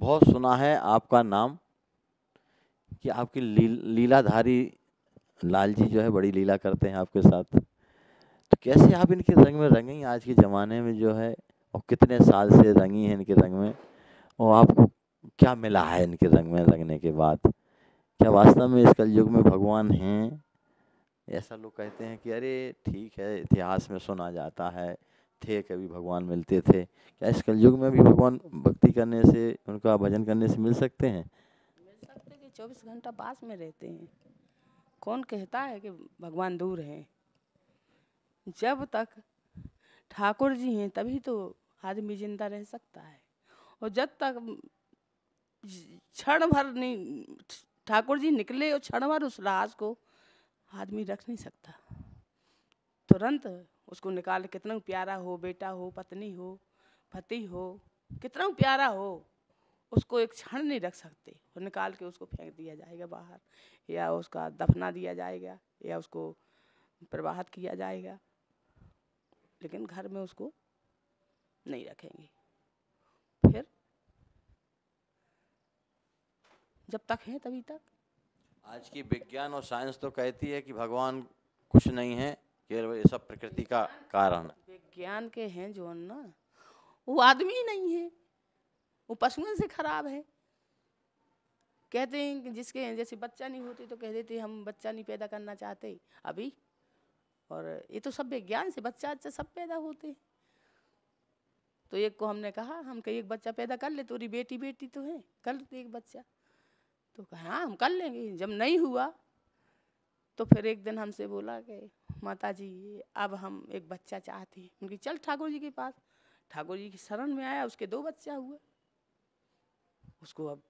बहुत सुना है आपका नाम कि आपकी लीलाधारी लाल जी जो है बड़ी लीला करते हैं आपके साथ। तो कैसे आप इनके रंग में रंगी आज के ज़माने में जो है, और कितने साल से रंगी हैं इनके रंग में, और आपको क्या मिला है इनके रंग में रंगने के बाद? क्या वास्तव में इस कलयुग में भगवान हैं? ऐसा लोग कहते हैं कि अरे ठीक है, इतिहास में सुना जाता है, थे कभी भगवान मिलते थे। क्या इस कलयुग में भी भगवान भक्ति करने से, उनका भजन करने से मिल सकते हैं? मिल सकते कि 24 घंटा पास में रहते हैं। कौन कहता है कि भगवान दूर हैं? जब तक ठाकुर जी हैं तभी तो आदमी जिंदा रह सकता है। और जब तक क्षण भर नहीं ठाकुर जी निकले और क्षण भर उस राज को आदमी रख नहीं सकता। तुरंत उसको निकाल, कितना प्यारा हो, बेटा हो, पत्नी हो, पति हो, कितना प्यारा हो, उसको एक क्षण नहीं रख सकते। और निकाल के उसको फेंक दिया जाएगा बाहर, या उसका दफना दिया जाएगा, या उसको प्रवाहित किया जाएगा, लेकिन घर में उसको नहीं रखेंगे। फिर जब तक है तभी तक। आज की विज्ञान और साइंस तो कहती है कि भगवान कुछ नहीं है, केवल ये सब प्रकृति का कारण। विज्ञान के हैं जो ना, वो आदमी ही नहीं है, वो पशुओं से खराब है। कहते हैं कि जिसके जैसे बच्चा नहीं होते तो कह देते हम बच्चा नहीं पैदा करना चाहते अभी। और ये तो सब विज्ञान से बच्चा अच्छा सब पैदा होते हैं। तो एक को हमने कहा, हम कहीं एक बच्चा पैदा कर ले, तोरी बेटी बेटी तो है, कर ले एक बच्चा। तो कहा हाँ हम कर लेंगे। जब नहीं हुआ तो फिर एक दिन हमसे बोला कि माता जी अब हम एक बच्चा चाहते हैं। उनकी चल ठाकुर जी के पास। ठाकुर जी की शरण में आया, उसके 2 बच्चा हुए। उसको अब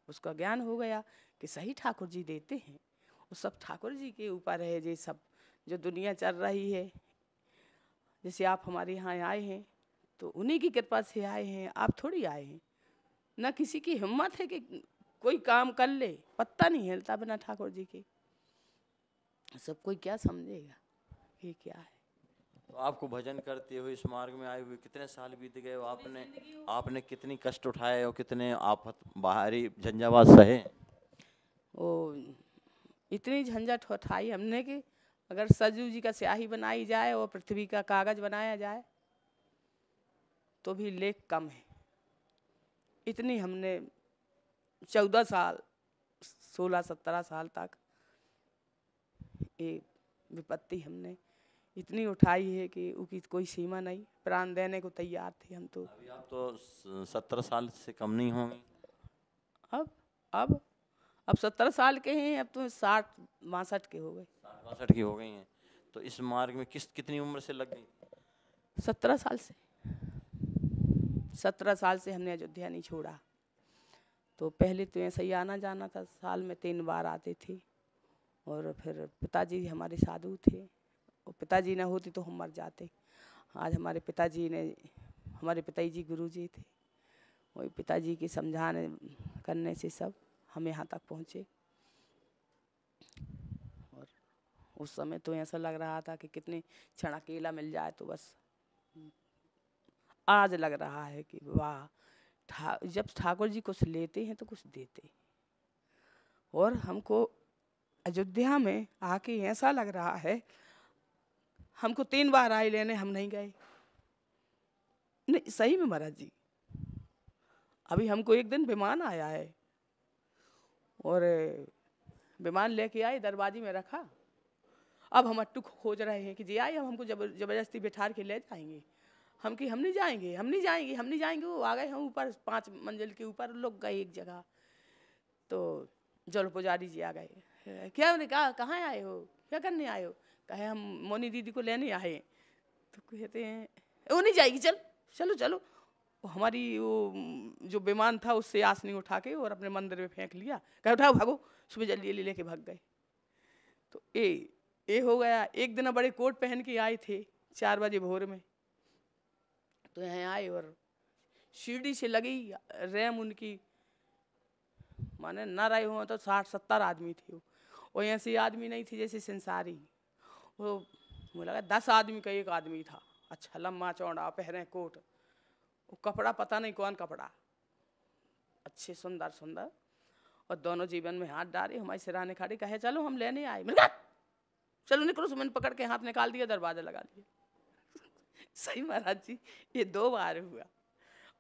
उसका ज्ञान हो गया कि सही ठाकुर जी देते हैं। वो सब ठाकुर जी के ऊपर है। ये सब जो दुनिया चल रही है, जैसे आप हमारे यहाँ आए हैं तो उन्हीं की कृपा से आए हैं, आप थोड़ी आए हैं। ना किसी की हिम्मत है कि कोई काम कर ले, पत्ता नहीं हिलता बिना ठाकुर जी के। सब कोई क्या समझेगा ये क्या है। तो आपको भजन करते हुए इस मार्ग में आए हुए कितने साल बीत गए? आपने कितनी कष्ट उठाए और कितने आफत बाहरी झंझावात सहे? ओ इतनी झंझट उठाई हमने कि अगर सरजू जी का स्याही बनाई जाए और पृथ्वी का कागज बनाया जाए तो भी लेख कम है। इतनी हमने 14 साल 16-17 साल तक ये विपत्ति हमने इतनी उठाई है कि उसकी कोई सीमा नहीं। प्राण देने को तैयार थे हम तो। अभी आप तो 17 साल से कम नहीं होंगे। अब अब अब 17 साल के हैं, अब तो 60-62 के हो गए। 60-62 की हो गई हैं। तो इस मार्ग में कितनी उम्र से लग गई? 17 साल से। 17 साल से हमने अयोध्या नहीं छोड़ा। तो पहले तो ऐसा ही आना जाना था, साल में 3 बार आते थे। और फिर पिताजी हमारे साधु थे, और पिताजी ना होते तो हम मर जाते। आज हमारे पिताजी ने, हमारे पिताजी गुरु जी थे, वही पिताजी के समझाने करने से सब हम यहाँ तक पहुँचे। और उस समय तो ऐसा लग रहा था कि कितने क्षण अकेला मिल जाए तो बस। आज लग रहा है कि वाह, जब ठाकुर जी कुछ लेते हैं तो कुछ देते। और हमको अयोध्या में आके ऐसा लग रहा है, हमको 3 बार आए लेने, हम नहीं गए। नहीं सही में महाराज जी, अभी हमको एक दिन विमान आया है और विमान लेके आए, दरवाजे में रखा। अब हम अट्टू खोज रहे हैं कि जी आए, हम हमको जबरदस्ती बिठार के ले जाएंगे। हम कि हम नहीं जाएंगे, हम नहीं जाएंगे, हम नहीं जाएंगे। वो आ गए हम ऊपर 5 मंजिल के ऊपर, लोग गए एक जगह। तो जल पुजारी जी आ गए। क्या उन्होंने कहा कहाँ आए हो, क्या करने आए हो? कहे हम मोनी दीदी को लेने आए। तो कहते हैं वो नहीं जाएगी, चल चलो चलो। हमारी वो जो विमान था उससे आस नहीं उठा के और अपने मंदिर में फेंक लिया। कहे उठाओ भागो, सुबह जल्दी जल्दी लेके भाग गए। तो ये हो गया। एक दिन बड़े कोट पहन के आए थे 4 बजे भोर में। तो यहाँ आए और सीढ़ी से लगी रैम उनकी, माने न रहे हो तो 60-70 आदमी थे। वो ऐसे आदमी नहीं थे जैसे संसारी। वो मुझे लगा 10 आदमी का एक आदमी था। अच्छा लम्बा चौड़ा, पहने कोट, वो कपड़ा पता नहीं कौन कपड़ा। अच्छे सुंदर सुंदर, और दोनों जीवन में हाथ डाले, हमारी सिराने खड़ी, कहे चलो हम लेने आए। मैंने कहा चलो निकलो, मैंने पकड़ के हाथ निकाल दिया, दरवाजा लगा दिया। सही महाराज जी, ये 2 बार हुआ।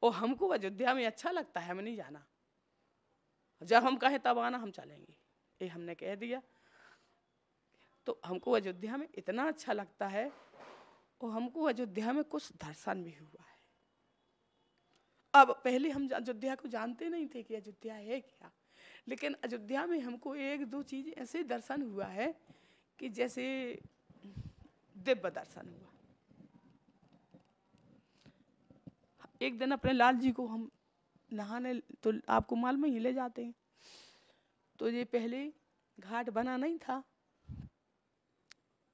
और हमको अयोध्या में अच्छा लगता है, हमें नहीं जाना, जब हम कहें तब आना, हम चलेंगे, ये हमने कह दिया। तो हमको अयोध्या में इतना अच्छा लगता है, और हमको अयोध्या में कुछ दर्शन भी हुआ है। अब पहले हम अयोध्या को जानते नहीं थे कि अयोध्या है क्या, लेकिन अयोध्या में हमको 1-2 चीज ऐसे दर्शन हुआ है कि जैसे दिव्य दर्शन हुआ। एक दिन अपने लाल जी को हम नहाने, तो आपको मालूम ही ले जाते हैं, तो ये पहले घाट बना नहीं था,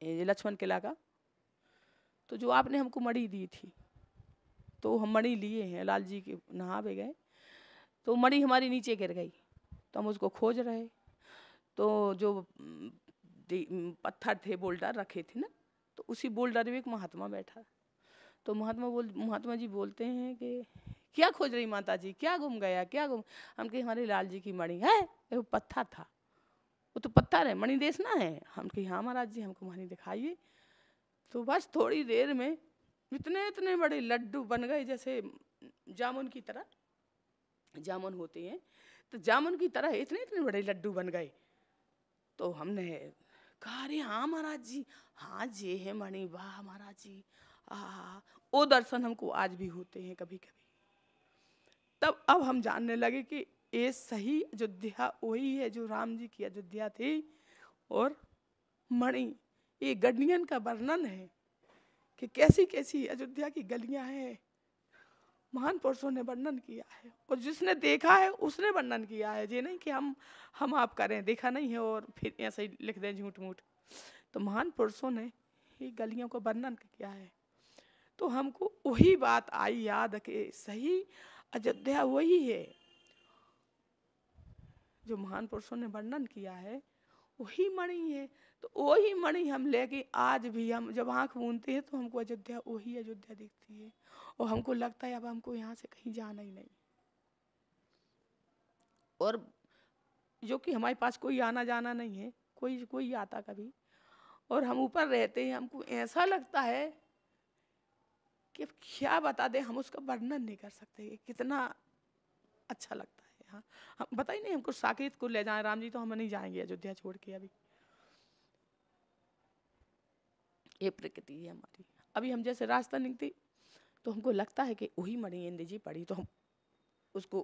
ये लक्ष्मण किला का, तो जो आपने हमको मणि दी थी, तो हम मणि लिए हैं, लाल जी के नहा भी गए, तो मणि हमारी नीचे गिर गई, तो हम उसको खोज रहे, तो जो पत्थर थे, बोल्डर रखे थे ना, तो उसी बोल्डर में एक महात्मा बैठा, तो महात्मा जी बोलते हैं कि क्या खोज रही माता जी, क्या गुम गया, क्या गुम? हम कहे हमारे लाल जी की मणि है, वो पत्थर था, वो तो पत्थर है, मणि देशना है। हम कहे हाँ महाराज जी, हमको मणि दिखाइए। तो बस थोड़ी देर में इतने इतने बड़े लड्डू बन गए, जैसे जामुन की तरह, जामुन होते हैं तो जामुन की तरह इतने इतने बड़े लड्डू बन गए। तो हमने कहा अरे हाँ महाराज जी, हाँ ये है मणि, वाह महाराज जी, वो दर्शन हमको आज भी होते हैं कभी कभी। तब अब हम जानने लगे कि ये सही अयोध्या वही है जो राम जी की अयोध्या थी। और मणि, ये गलियन का वर्णन है कि कैसी कैसी अयोध्या की गलियां हैं, महान पुरुषों ने वर्णन किया है, और जिसने देखा है उसने वर्णन किया है। ये नहीं कि हम आप करें, देखा नहीं है और फिर ऐसे ही लिख दें झूठ मूठ। तो महान पुरुषों ने ये गलियों को वर्णन किया है। तो हमको वही बात आई याद कि सही अयोध्या वही है जो महान पुरुषों ने वर्णन किया है, वही मणि है। तो वही मणि हम लेके आज भी हम जब आंख मूंदते हैं तो हमको अयोध्या वही अयोध्या दिखती है, और हमको लगता है अब हमको यहाँ से कहीं जाना ही नहीं। और जो कि हमारे पास कोई आना जाना नहीं है, कोई आता कभी, और हम ऊपर रहते हैं, हमको ऐसा लगता है कि क्या बता दे, हम उसका वर्णन नहीं कर सकते कितना अच्छा लगता है। हाँ, हम बता ही नहीं, हमको साकेत को ले जाए राम जी तो हम नहीं जाएंगे अयोध्या छोड़ के। अभी ये प्रकृति है हमारी। अभी हम जैसे रास्ता निकलते तो हमको लगता है कि वही मणि इंद्र जी पड़ी, तो हम उसको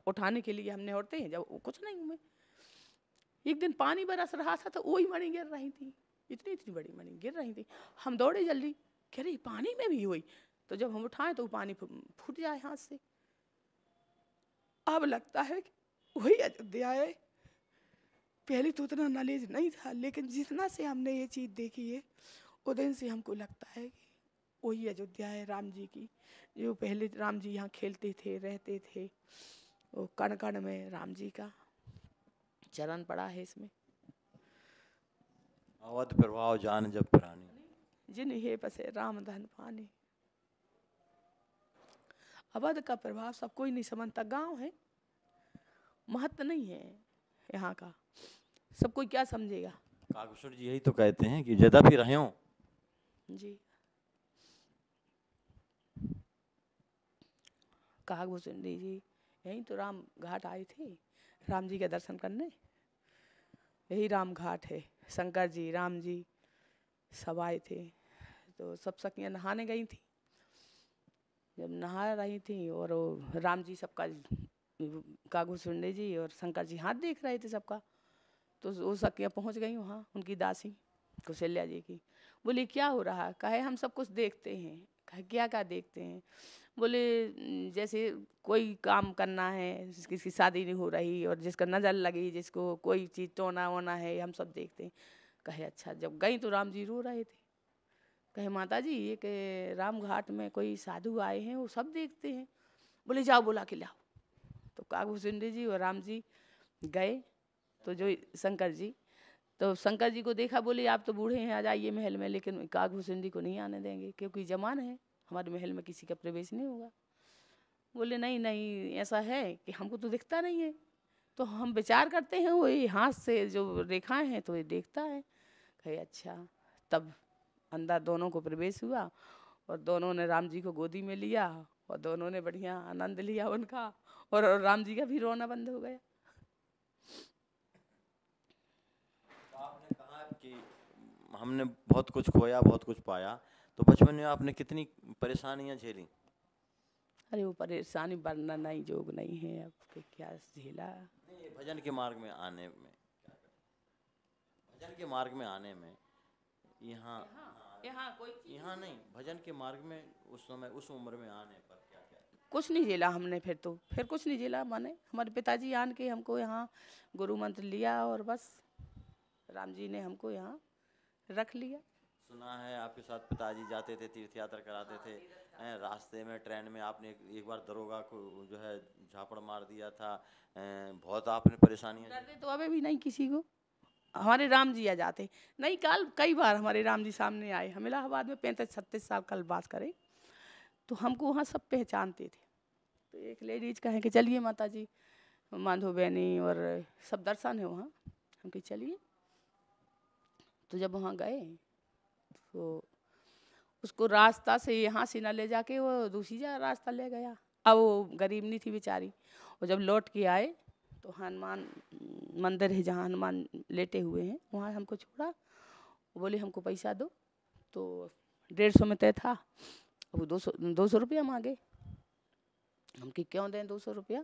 उठाने के लिए हमने उठते हैं, जब कुछ नहीं में एक दिन पानी बरस रहा था तो वही मणि गिर रही थी, इतनी इतनी बड़ी मणि गिर रही थी। हम दौड़े जल्दी, कह रही पानी में भी हुई, तो जब हम उठाएं तो पानी फूट जाए हाथ से। अब लगता है कि वही अयोध्या है। पहले तो उतना नॉलेज नहीं था, लेकिन जितना से हमने ये चीज़ देखी है उस दिन से हमको लगता है कि वही अयोध्या है राम जी की, जो पहले राम जी यहाँ खेलते थे, रहते थे। वो कण कण में राम जी का चरण पड़ा है इसमें। अवध प्रभाव जान जब प्राणी, जिन हे बसे राम धन पानी। अवध का प्रभाव सब कोई नहीं समझता, गांव है, महत्व नहीं है यहाँ का, सब कोई क्या समझेगा। कागभूषण जी यही तो कहते हैं कि यद्यपि रहे हो जी, कागभूषण जी यही तो राम घाट आए थे राम जी के दर्शन करने, यही राम घाट है। शंकर जी, राम जी सब आए थे। तो सब सखियाँ नहाने गई थी, जब नहा रही थी और राम जी सबका, कागभूषण जी और शंकर जी हाथ देख रहे थे सबका। तो वो सखियाँ पहुँच गई वहाँ, उनकी दासी कौशल्या जी की। बोली क्या हो रहा? कहे हम सब कुछ देखते हैं। कहे क्या क्या देखते हैं? बोले जैसे कोई काम करना है, किसी शादी नहीं हो रही और जिसका नज़र लगी, जिसको कोई चीज़ टोना वोना है, हम सब देखते हैं। कहे अच्छा। जब गई तो राम जी रो रहे थे। कहे माता जी ये कि राम घाट में कोई साधु आए हैं, वो सब देखते हैं। बोले जाओ बुला के लाओ। तो कागभूषण जी और राम जी गए, तो जो शंकर जी, तो शंकर जी को देखा, बोले आप तो बूढ़े हैं, आ जाइए महल में, लेकिन कागभूषण जी को नहीं आने देंगे क्योंकि जमान है, हमारे महल में किसी का प्रवेश नहीं होगा। बोले नहीं नहीं ऐसा है कि हमको तो दिखता नहीं है। तो हम विचार करते हैं वही हाथ से जो रेखाएं हैं तो ये देखता है। कहे अच्छा। तब अंदर दोनों को प्रवेश हुआ और दोनों ने राम जी को गोदी में लिया और दोनों ने बढ़िया आनंद लिया उनका, और राम जी का भी रोना बंद हो गया। तो आपने कहा कि हमने बहुत कुछ खोया बहुत कुछ पाया, तो बचपन में आपने कितनी परेशानियां झेली? अरे वो परेशानी वर्णन नहीं जोग नहीं है, अब के क्या झेला। नहीं, ये भजन के मार्ग में आने में क्या करते? भजन के मार्ग में आने में यहाँ यहाँ कोई चीज़ यहाँ नहीं, भजन के मार्ग में उस समय उस उम्र में आने पर क्या क्या? कुछ नहीं झेला हमने, फिर कुछ नहीं झेला। माने हमारे पिताजी आन के हमको यहाँ गुरु मंत्र लिया और बस राम जी ने हमको यहाँ रख लिया। सुना है आपके साथ पिताजी जाते थे, तीर्थ यात्रा कराते थे, रास्ते में ट्रेन में आपने एक बार दरोगा को जो है झापड़ मार दिया था, बहुत आपने परेशानियां डरते तो अभी भी नहीं किसी को। हमारे राम जी आ जाते नहीं, कई बार हमारे राम जी सामने आए। हम इलाहाबाद में 35-36 साल कल्पवास करे, तो हमको वहाँ सब पहचानते थे। तो एक लेडीज कहें कि चलिए माता जी, माधो बहनी और सब दर्शन है वहाँ। हम कहे चलिए। तो जब वहाँ गए तो उसको रास्ता से यहाँ से न ले जाके वो दूसरी जगह रास्ता ले गया। अब वो गरीब नहीं थी बेचारी। और जब लौट के आए तो हनुमान मंदिर है जहाँ हनुमान लेटे हुए हैं, वहाँ हमको छोड़ा। वो बोले हमको पैसा दो। तो 150 में तय था। अब वो 200 रुपया मांगे। हम कि क्यों दें 200 रुपया?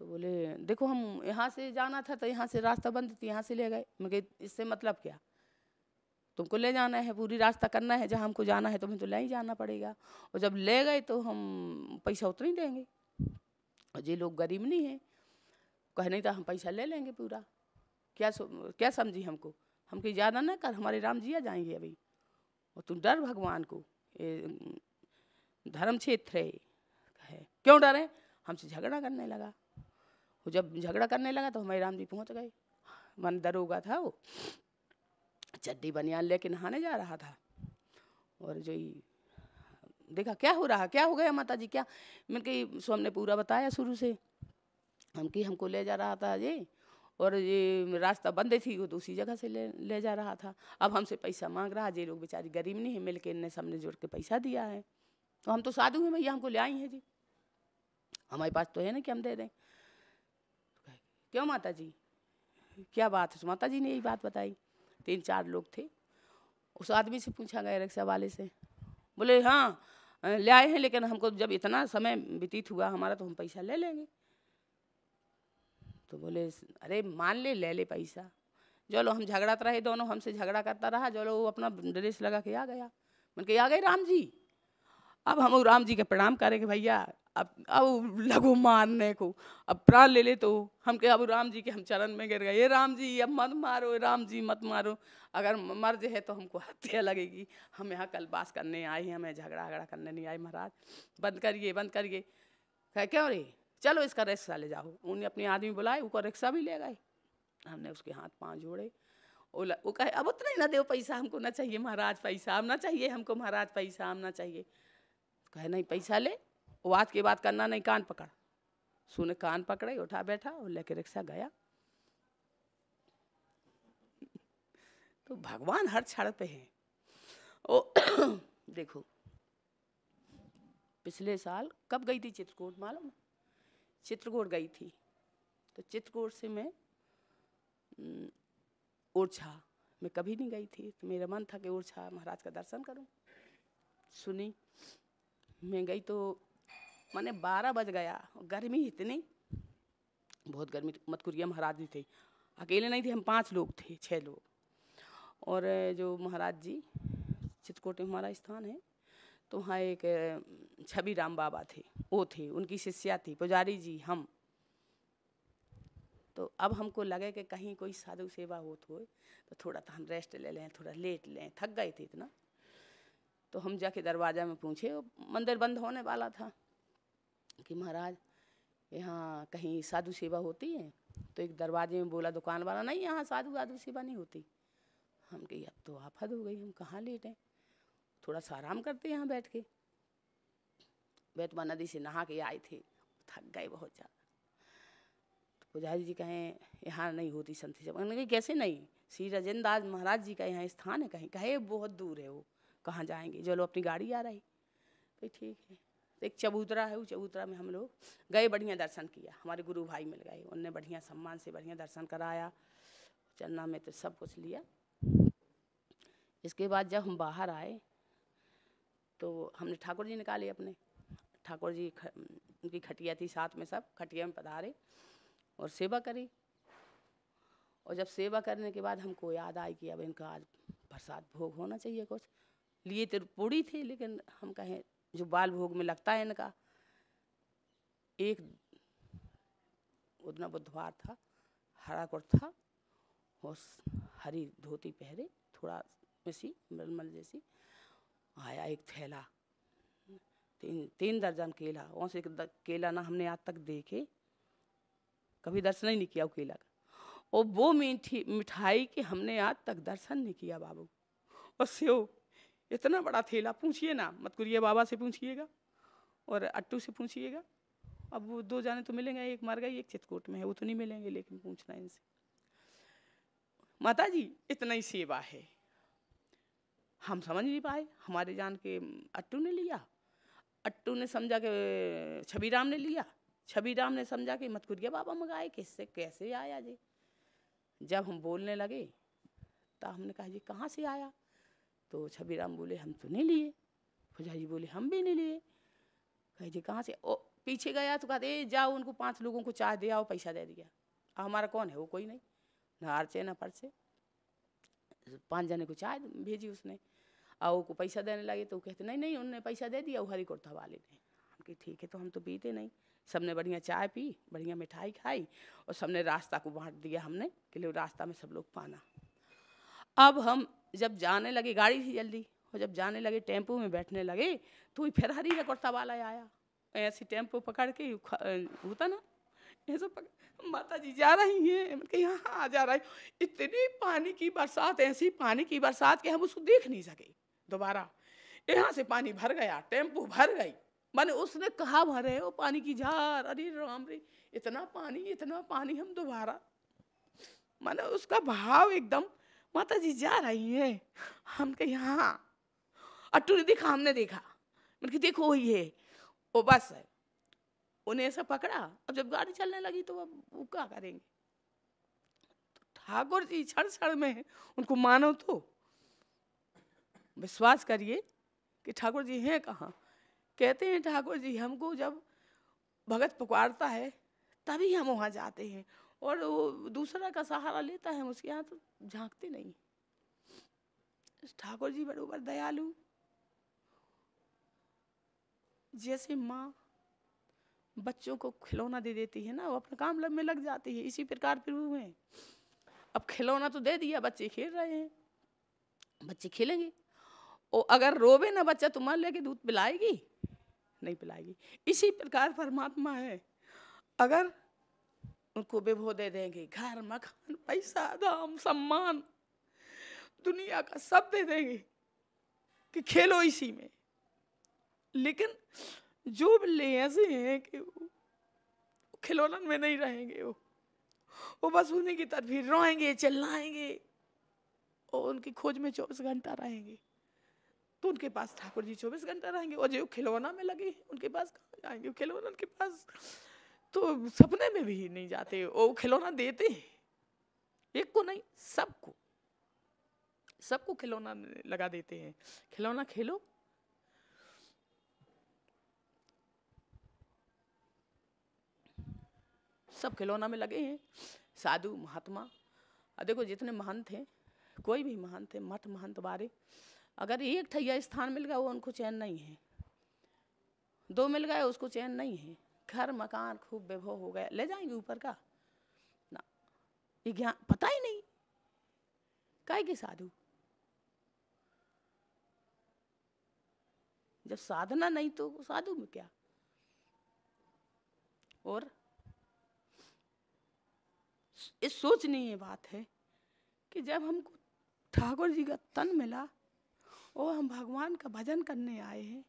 तो बोले देखो हम यहाँ से जाना था तो यहाँ से रास्ता बंद थी, यहाँ से ले गए। मैं कही इससे मतलब क्या, तुमको ले जाना है, पूरी रास्ता करना है, जहाँ हमको जाना है तुम्हें तो ले ही जाना पड़ेगा। और जब ले गए तो हम पैसा उतना ही देंगे। और ये लोग गरीब नहीं है, कहे नहीं तो हम पैसा ले लेंगे पूरा। क्या समझी हमको? हम कहीं ज़्यादा ना कर, हमारे राम जी आ जाएंगे अभी, और तुम डर भगवान को, ये धर्म क्षेत्र है। क्यों डरे? हमसे झगड़ा करने लगा। वो जब झगड़ा करने लगा तो हमारे राम जी पहुँच गए। मन दरोगा था वो, चड्डी बनियान लेके नहाने जा रहा था। और जो ही देखा क्या हो रहा, क्या हो गया माता जी क्या? मैंने कही सो हमने पूरा बताया शुरू से। हमको ले जा रहा था ये, और ये रास्ता बंद थी, वो दूसरी जगह से ले जा रहा था। अब हमसे पैसा मांग रहा। ये लोग बेचारी गरीब नहीं है, मिल के इनने सबने जोड़ के पैसा दिया है। तो हम तो साधु हैं भैया, हमको ले आई हैं जी, हमारे पास तो है ना कि हम दे दें। क्यों माता जी, क्या बात है? माता जी ने यही बात बताई। 3-4 लोग थे। उस आदमी से पूछा गया, रिक्शा वाले से। बोले हाँ ले आए हैं, लेकिन हमको जब इतना समय व्यतीत हुआ हमारा तो हम पैसा ले लेंगे। तो बोले अरे मान ले पैसा। चलो हम झगड़ाते रहे दोनों, हमसे झगड़ा करता रहा। चलो वो अपना ड्रेस लगा के आ गया। मैंने कहा आ गए राम जी। अब हम राम जी के प्रणाम करेंगे भैया, अब लगो मारने को, अब प्राण ले ले। तो हम कहे अब राम जी के हम चरण में गिर गए, ये राम जी अब मत मारो, राम जी मत मारो, अगर मर्ज है तो हमको हत्या लगेगी। हम यहाँ कल्पवास करने आए हैं, हमें झगड़ा करने नहीं आए महाराज, बंद करिए बंद करिए। कहे क्यों रे, चलो इसका रिक्शा ले जाओ। उन्हें अपने आदमी बुलाए, ऊपर रिक्शा भी ले गए। हमने उसके हाथ पाँव जोड़े। वो कहे अब उतना ही ना दो पैसा, हमको ना चाहिए महाराज पैसा, अब ना चाहिए हमको महाराज पैसा, हम ना चाहिए। कहे नहीं पैसा ले, वो आज की बात करना नहीं, कान पकड़। सुने कान पकड़े, उठा बैठा और लेके रिक्शा गया। तो भगवान हर क्षण पे है। ओ देखो पिछले साल कब गई थी चित्रकूट मालूम? चित्रकूट गई थी। तो चित्रकूट से मैं ओरछा मैं कभी नहीं गई थी। तो मेरा मन था कि ओरछा महाराज का दर्शन करूं। सुनी मैं गई तो मैंने 12 बज गया, गर्मी इतनी, बहुत गर्मी। मतकुरिया महाराज जी थे, अकेले नहीं थे, हम 5 लोग थे, 6 लोग। और जो महाराज जी चित्रकूट में हमारा स्थान है, तो वहाँ एक छवि राम बाबा थे, वो थे, उनकी शिष्या थी, पुजारी जी हम। तो अब हमको लगे कि कहीं कोई साधु सेवा हो तो थोड़ा तो हम रेस्ट ले लें, थोड़ा लेट लें, थक गए थे इतना। तो हम जाके दरवाज़ा में पूछे, मंदिर बंद होने वाला था, कि महाराज यहाँ कहीं साधु सेवा होती है? तो एक दरवाजे में बोला दुकान वाला, नहीं यहाँ साधु वाधु सेवा नहीं होती। हम कही अब तो आफत हो गई, हम कहाँ लेटें, थोड़ा सा आराम करते यहाँ बैठ के। बेतवा नदी से नहा के आए थे, थक गए बहुत ज़्यादा। तो पुजारी जी कहें यहाँ नहीं होती संती सभा। मैंने कहा कैसे नहीं, श्री राजेंद्र दास महाराज जी का यहाँ स्थान है कहीं। कहे बहुत दूर है, वो कहाँ जाएंगे, चलो अपनी गाड़ी आ रही। कही ठीक है। तो एक चबूतरा है, वो चबूतरा में हम लोग गए, बढ़िया दर्शन किया। हमारे गुरु भाई मिल गए, उनने बढ़िया सम्मान से बढ़िया दर्शन कराया, चन्ना में तो सब कुछ लिया। इसके बाद जब हम बाहर आए तो हमने ठाकुर जी निकाले अपने। ठाकुर जी उनकी खटिया थी साथ में, सब खटिया में पधारे और सेवा करी। और जब सेवा करने के बाद हमको याद आई कि अब इनका आज प्रसाद भोग होना चाहिए। कुछ लिए तो पूड़ी थी, लेकिन हम कहें जो बाल भोग में लगता है इनका, एक उतना बुधवार था, हरा कुर्ता और हरी धोती पहरे, थोड़ा मिसी मलमल जैसी, आया एक थैला, 3 दर्जन केला। वहाँ से केला ना हमने आज तक देखे, कभी दर्शन ही नहीं किया वो केला का। और वो मिठाई के हमने आज तक दर्शन नहीं किया बाबू। और सेव, इतना बड़ा थैला, पूछिए ना, मत करिए, बाबा से पूछिएगा और अट्टू से पूछिएगा। अब वो 2 जाने तो मिलेंगे, एक मर गई, एक चित्रकूट में है, वो तो नहीं मिलेंगे, लेकिन पूछना इनसे। माता जी इतना ही सेवा है, हम समझ नहीं पाए। हमारे जान के अट्टू ने लिया, अट्टू ने समझा कि छबीराम ने लिया, छबीराम ने समझा कि मतकुरिया बाबा मंगाए, किससे कैसे आया जी। जब हम बोलने लगे तो हमने कहा जी कहाँ से आया, तो छबीराम बोले हम तो नहीं लिए। फुजा जी बोले हम भी नहीं लिए। कहे जी कहाँ से, ओ पीछे गया तो कहते जाओ उनको 5 लोगों को चाय दे आओ, पैसा दे दिया। अब हमारा कौन है, वो कोई नहीं, ना आरचे ना परचे। 5 जने को चाय भेजी उसने, और वो को पैसा देने लगे तो कहते नहीं नहीं उन्होंने पैसा दे दिया, वो हरी कुर्ता वाले ने। हम कहे ठीक है, तो हम तो पीते नहीं। सबने बढ़िया चाय पी, बढ़िया मिठाई खाई, और सबने रास्ता को बांट दिया हमने कि लो रास्ता में सब लोग पाना। अब हम जब जाने लगे, गाड़ी थी जल्दी, और जब जाने लगे टेम्पो में बैठने लगे तो फिर हरी कुर्ता वाला आया, ऐसी टेम्पो पकड़ के होता ना ऐसा माता जी जा रही हैं, यहाँ आ जा रही। इतनी पानी की बरसात, ऐसी पानी की बरसात कि हम उसको देख नहीं सके दोबारा। यहाँ से पानी भर गया, टेम्पो भर गई, माने उसने कहा भरे वो पानी की झार, अरे राम रे, इतना पानी हम दोबारा, माने उसका भाव एकदम। माता जी जा रही हैं, हम कहे हाँ। अट्टू ने देखा, हमने देखा, मैंने देखो वही है, वो बस है। उन्हें ऐसा पकड़ा। अब जब गाड़ी चलने लगी तो अब वो क्या करेंगे। तो ठाकुर जी क्षण क्षण में उनको मानो तो विश्वास करिए कि ठाकुर जी हैं कहाँ। कहते हैं ठाकुर जी हमको जब भगत पुकारता है तभी हम वहाँ जाते हैं, और वो दूसरा का सहारा लेता है, उसके यहाँ तो झांकते नहीं। ठाकुर जी बरोबर दयालु, जैसे माँ बच्चों को खिलौना दे देती है ना, वो अपने काम में लग जाती है, इसी प्रकार फिर वो हैं। अब खिलौना तो दे दिया, बच्चे खेल रहे हैं, बच्चे खेलेंगे। और अगर रोवे ना बच्चा तो मान लेके दूध पिलाएगी नहीं पिलाएगी। इसी प्रकार परमात्मा है, अगर उनको विभो दे देंगे, घर मकान पैसा दाम सम्मान दुनिया का सब दे देंगे कि खेलो इसी में, लेकिन जो बिल्ले ऐसे हैं कि वो खिलौनन में नहीं रहेंगे, वो बस उन्हीं की तरफ ही रोएंगे चिल्लाएंगे और उनकी खोज में 24 घंटा रहेंगे। तो उनके पास ठाकुर जी 24 घंटा रहेंगे, और जो खिलौना में लगे उनके पास कहाँ जाएंगे। खिलौना के पास तो सपने में भी नहीं जाते, वो खिलौना देते हैं, एक को नहीं सबको खिलौना लगा देते हैं, खिलौना खेलो। सब खिलौना में लगे हैं, साधु महात्मा। देखो जितने महंत हैं, कोई भी महंत है, मठ महंत बारे, अगर एक ठैया स्थान मिल गया वो उनको चैन नहीं है, 2 मिल गए उसको चैन नहीं है, घर मकान खूब वैभव हो गया, ले जाएंगे ऊपर का ना, ये ज्ञान पता ही नहीं काहे के साधु। जब साधना नहीं तो साधु में क्या। और इस सोचने ये बात है कि जब हमको ठाकुर जी का तन मिला और हम भगवान का भजन करने आए हैं,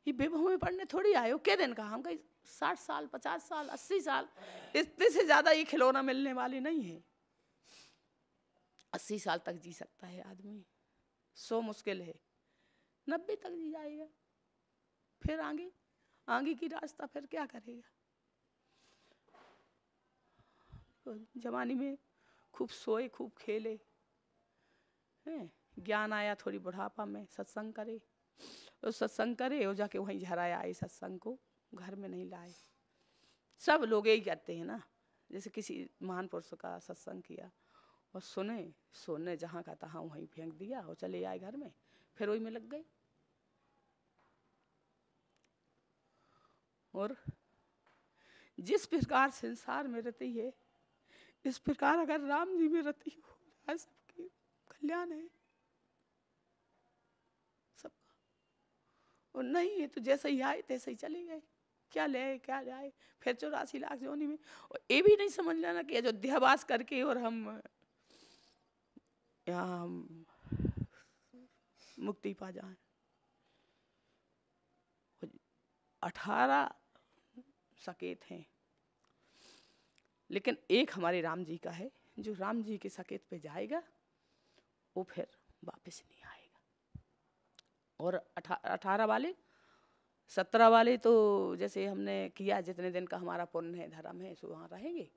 ये विभव में पढ़ने थोड़ी आए हो, क्या दिन का? हम कहीं 60 साल 50 साल 80 साल, इससे से ज्यादा ये खिलौना मिलने वाली नहीं है। 80 साल तक जी सकता है आदमी, 100 मुश्किल है, 90 तक जी जाएगा, फिर आगे आगे की रास्ता फिर क्या करेगा? तो जवानी में खूब सोए खूब खेले हैं, ज्ञान आया थोड़ी बुढ़ापा में, सत्संग करे और सत्संग करे और जाके वहीं झराया आए, सत्संग को घर में नहीं लाए। सब लोग यही करते हैं ना, जैसे किसी महान पुरुष का सत्संग किया और सुने जहाँ का तहाँ वहीं फेंक दिया और चले आए घर में, फिर वही में लग गए। और जिस प्रकार संसार में रहती है, इस प्रकार अगर राम जी में रहती हो, सबकी कल्याण है सबका। और नहीं है तो जैसे ही आए तैसे ही चले गए, क्या ले क्या जाए, फिर 84 लाख जोनी में। और ये भी नहीं समझ लेना कि अयोध्यावास करके और हम यहाँ मुक्ति पा जाए। 18 सकेत हैं, लेकिन एक हमारे राम जी का है, जो राम जी के सकेत पे जाएगा वो फिर वापस नहीं आएगा। और 18 वाले 17 वाले तो जैसे हमने किया, जितने दिन का हमारा पुण्य है धर्म है सो वहाँ रहेंगे,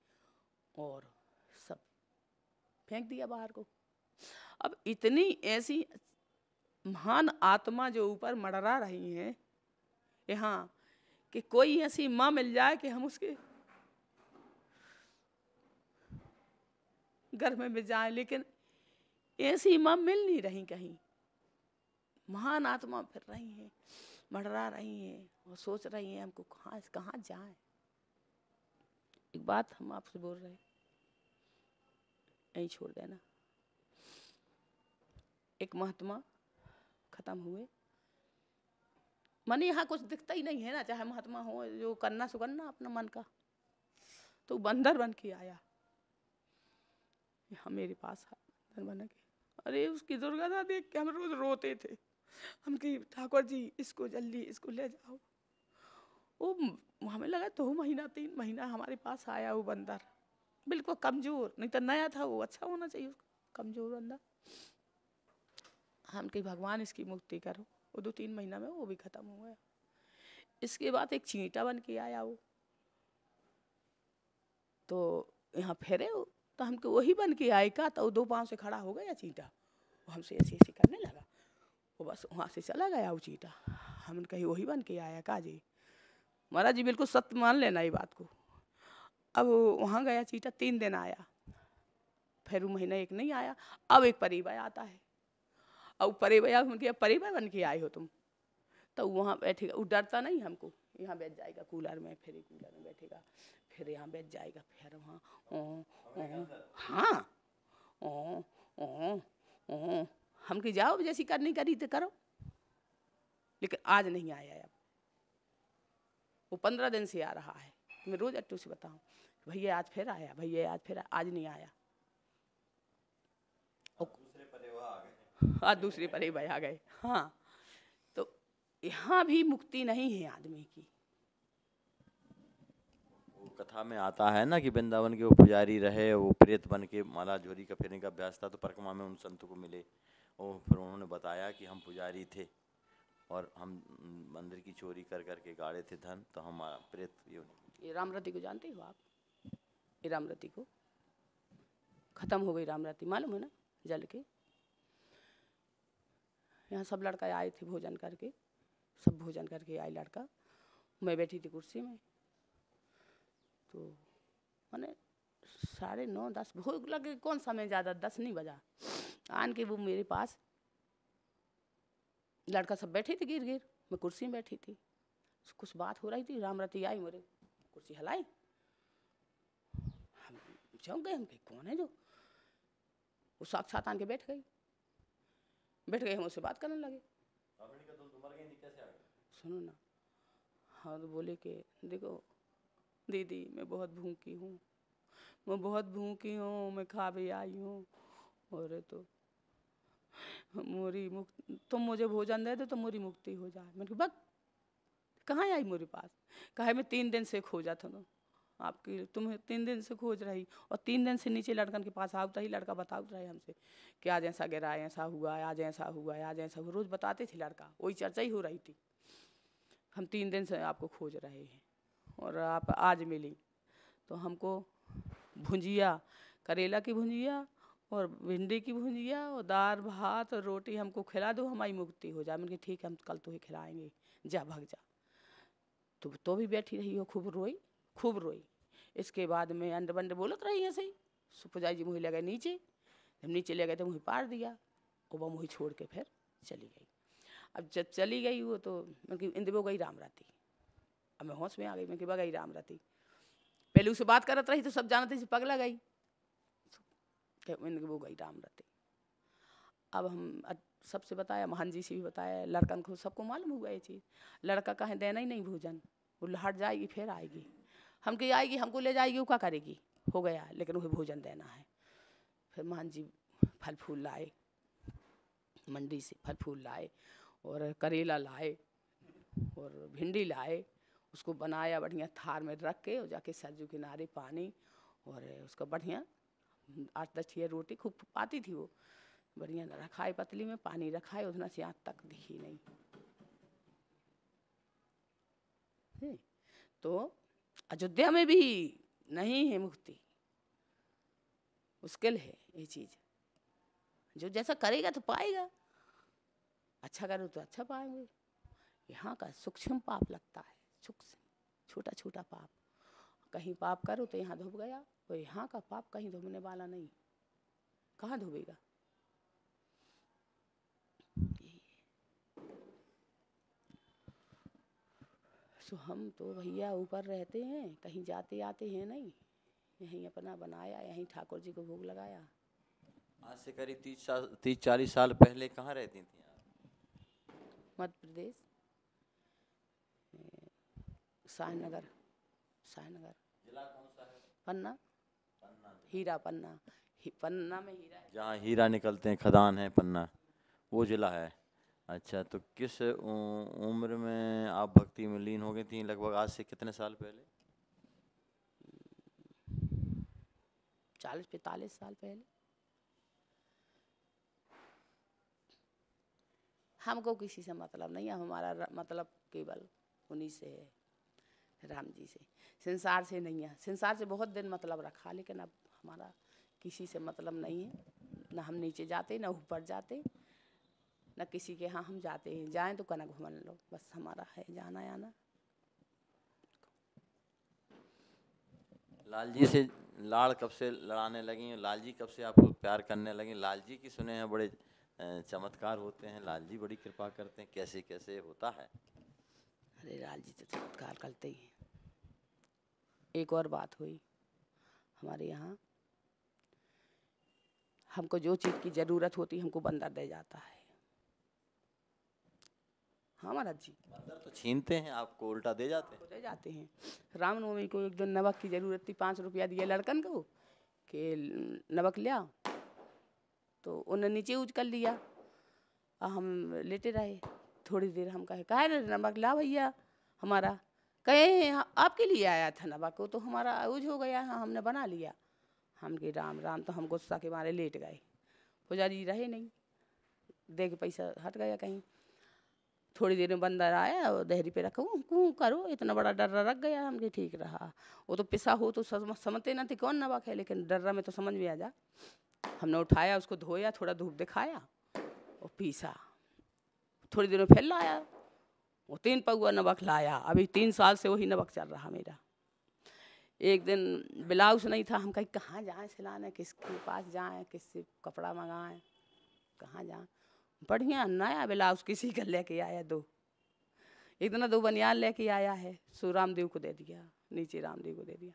और सब फेंक दिया बाहर को। अब इतनी ऐसी महान आत्मा जो ऊपर मड़रा रही हैं यहाँ, कि कोई ऐसी माँ मिल जाए कि हम उसके घर में भी जाए, लेकिन ऐसी माँ मिल नहीं रही कहीं। महान आत्मा फिर रही हैं, मड़रा रही हैं और सोच रही हैं हमको कहाँ जाए। एक बात हम आपसे बोल रहे हैं, यहीं छोड़ देना। एक महात्मा खत्म हुए, मन यहाँ कुछ दिखता ही नहीं है ना, चाहे महात्मा हो, जो करना सुकरना अपना मन का। तो बंदर बन के आया यहाँ मेरे पास, बंदर बन के। अरे उसकी दुर्गंधा देख के हम रोज रोते थे, हम कही ठाकुर जी इसको जल्दी इसको ले जाओ। वो हमें लगा 2 महीना 3 महीना हमारे पास आया वो बंदर, बिल्कुल कमजोर, नहीं तो नया था वो, अच्छा होना चाहिए, कमजोर बंदा। हम कही भगवान इसकी मुक्ति करो। वो 2-3 महीना में वो भी खत्म हो गया। इसके बाद एक चींटा बन के आया वो, तो यहाँ फेरे तो हमको वही बन के आए का, तो 2 पाँव से खड़ा हो गया चींटा, वो हमसे ऐसे ऐसे करने लगा, वो बस वहाँ से चला गया वो चींटा। हमने कही वही बन के आया का जी? महाराज जी बिल्कुल सत्य मान लेना ये बात को। अब वहाँ गया चींटा, 3 दिन आया, फिर वो महीना एक नहीं आया। अब एक परिवार आता है, अब परिवार उनके परिवार बन के आए हो तुम, तो वहाँ बैठेगा, वो डरता नहीं हमको, यहाँ बैठ जाएगा कूलर में, फिर कूलर में बैठेगा, फिर यहाँ बैठ जाएगा, फिर वहाँ हाँ हम की जाओ जैसी करनी करी तो करो। लेकिन आज नहीं आया। अब वो 15 दिन से आ रहा है, मैं रोज अट्टू से बताऊं भैया आज फिर आया, भैया आज फिर, आज नहीं आया। आज दूसरे परिवार आ गए। हाँ, तो यहाँ भी मुक्ति नहीं है आदमी की। कथा में आता है ना कि वृंदावन के वो पुजारी रहे, वो प्रेत बन के माला झोरी का फेरने का अभ्यास था, तो परिक्रमा में उन संतों को मिले और फिर उन्होंने बताया कि हम पुजारी थे और हम मंदिर की चोरी कर करके गाड़े थे धन, तो हमारा प्रेत ये रामरती को जानते हो आप? ये रामरती को खत्म हो गई, रामरती मालूम है ना, जल के। यहाँ सब लड़का आए थे भोजन करके, सब भोजन करके आए लड़का, मैं बैठी थी कुर्सी में, तो मैंने 9:30 10 भूख लगे, कौन समय ज़्यादा, 10 नहीं बजा, आन के वो मेरे पास लड़का सब बैठे थे गिर गिर, मैं कुर्सी में बैठी थी, कुछ बात हो रही थी, रामरती आई, मेरे कुर्सी हिलाई, हम चौंक गए, हम कहे कौन है जो, वो साक्षात आन के बैठ गई, हम उससे बात करने लगे। सुनो ना, हाँ, तो बोले कि देखो दीदी मैं बहुत भूखी हूँ, मैं खा भी आई हूँ, और तो तुम मुझे भोजन दे दो तो मेरी मुक्ति हो जाए। मैंने कहा बस कहाँ आई मेरे पास? कहे मैं 3 दिन से खोजा था ना आपकी, तुम्हें 3 दिन से खोज रही, और 3 दिन से नीचे लड़कन के पास आवता ही लड़का बताता रहे हमसे कि आज ऐसा गिरा, ऐसा हुआ, आज ऐसा हुआ, आज ऐसा हुआ, रोज बताते थे लड़का, वही चर्चा ही हो रही थी। हम 3 दिन से आपको खोज रहे हैं और आप आज मिली। तो हमको भुंजिया, करेला की भुंजिया और भिंडी की भुंजिया और दाल भात और रोटी हमको खिला दो, हमारी मुक्ति हो जाए। मैंने कहा ठीक है, हम कल तो ही खिलाएंगे, जा भाग जा। तो भी बैठी रही हो, खूब रोई, खूब रोई। इसके बाद में अंडे बंडे बोलत रही ऐसे ही। सुपुजाई जी मुझे ले गए नीचे, जब नीचे ले गए तो मुझे पार दिया और वह मुझे छोड़ के फिर चली गई। अब जब चली गई वो तो मैं इंदिबो गई राम राती। अब मैं होश में आ गई, मैं कि गई राम राती। पहले उससे बात करत रही तो सब जानते थे पगला गई, वो गई राम राती। अब हम सबसे बताया, महान जी से भी बताया, लड़कन को सबको मालूम हुआ ये चीज़। लड़का कहे देना ही नहीं भोजन, वो हट जाएगी फिर आएगी। हम कही आएगी, हमको ले जाएगी, वो क्या करेगी, हो गया, लेकिन उसे भोजन देना है। फिर महान जी फल फूल लाए, मंडी से फल फूल लाए और करेला लाए और भिंडी लाए। उसको बनाया बढ़िया थार में रख के, और जाके सरजू किनारे पानी और उसका बढ़िया 8-10 रोटी खूब आती थी वो, बढ़िया रखाए पतली में, पानी रखाए, उतना से यहाँ तक दिखी नहीं। तो अयोध्या में भी नहीं है मुक्ति, मुश्किल है ये चीज। जो जैसा करेगा तो पाएगा, अच्छा करो तो अच्छा पाएंगे। यहाँ का सूक्ष्म पाप लगता है, सूक्ष्म छोटा छोटा पाप। कहीं पाप करो तो यहाँ धुब गया, और यहाँ का पाप कहीं धुबने वाला नहीं, कहाँ धुबेगा। तो हम तो भैया ऊपर रहते हैं, कहीं जाते आते हैं नहीं, यहीं अपना बनाया, यहीं ठाकुर जी को भोग लगाया। आज से करीब 30-40 साल पहले कहाँ रहती थी आप? मध्य प्रदेश, शाहनगर। शाहनगर जिला कौन सा है? पन्ना, पन्ना। हीरा पन्ना, पन्ना में हीरा है। जहाँ हीरा निकलते हैं, खदान है पन्ना, वो जिला है। अच्छा, तो किस उम्र में आप भक्ति में लीन हो गई थी? लगभग आज से कितने साल पहले? 40-45 साल पहले। हमको किसी से मतलब नहीं है, हमारा मतलब केवल उन्हीं से है, राम जी से। संसार से नहीं है, संसार से बहुत दिन मतलब रखा, लेकिन अब हमारा किसी से मतलब नहीं है। ना हम नीचे जाते, ना ऊपर जाते, ना किसी के यहाँ हम जाते हैं। जाएं तो कनक घुमन लो, बस हमारा है जाना आना। लाल जी से लाड़ कब से लड़ाने लगी? लाल जी कब से आपको प्यार करने लगी? लाल जी की सुने हैं बड़े चमत्कार होते हैं, लाल जी बड़ी कृपा करते हैं, कैसे कैसे होता है? अरे लाल जी तो चमत्कार करते ही हैं। एक और बात हुई हमारे यहाँ, हमको जो चीज़ की ज़रूरत होती हमको बंदर दे जाता है। हाँ महाराज जी, बंदर तो छीनते हैं, आपको उल्टा दे जाते हैं। दे जाते हैं। रामनवमी को एक दिन नमक की ज़रूरत थी, 5 रुपया दिया लड़कन को कि नमक लिया, तो उन्हें नीचे ऊँच कर लिया और हम लेटे रहे। थोड़ी देर हम कहे नमक ला भैया हमारा, कहे आपके लिए आया था नमक, को तो हमारा यूज हो गया, हाँ हमने बना लिया। हम के राम राम, तो हम गुस्सा के मारे लेट गए। पुजारी रहे नहीं, दे के पैसा हट गया कहीं। थोड़ी देर में बंदर आया और दहरी पे रखा, कूँ करो, इतना बड़ा डर्रा रख गया। हमके ठीक रहा, वो तो पिसा हो तो समझते ना थे कौन नमक है, लेकिन डर्रा में तो समझ में आ जा। हमने उठाया, उसको धोया, थोड़ा धूप दिखाया और पीसा। थोड़ी देर में फिर लाया, वो 3 पौआ नमक लाया। अभी 3 साल से वही नमक चल रहा मेरा। एक दिन ब्लाउज नहीं था, हम कहीं कहाँ जाएं सिलाने, किसके पास जाएं, किससे कपड़ा मंगाएं, कहाँ जाएं। बढ़िया नया ब्लाउज किसी का लेके आया, 2 एक दिन 2 बनियान लेके आया है, सो रामदेव को दे दिया, नीचे रामदेव को दे दिया।